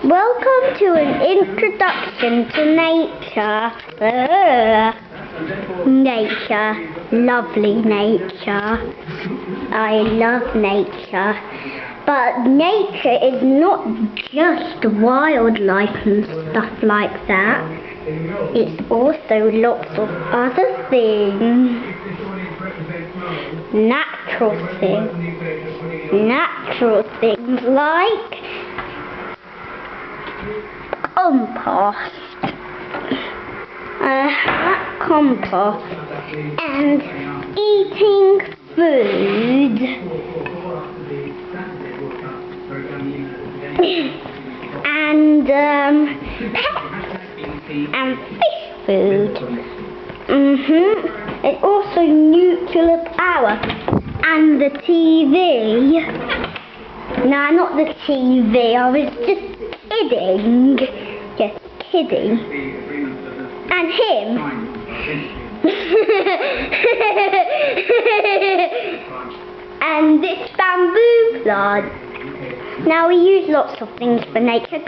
Welcome to an introduction to nature. Nature. Lovely nature. I love nature. But nature is not just wildlife and stuff like that. It's also lots of other things. Natural things like compost and eating food and pets and fish food. It's also nuclear power and the TV. No, not the TV. I was just kidding. Just kidding. And him. And this bamboo plant. Now we use lots of things for nature.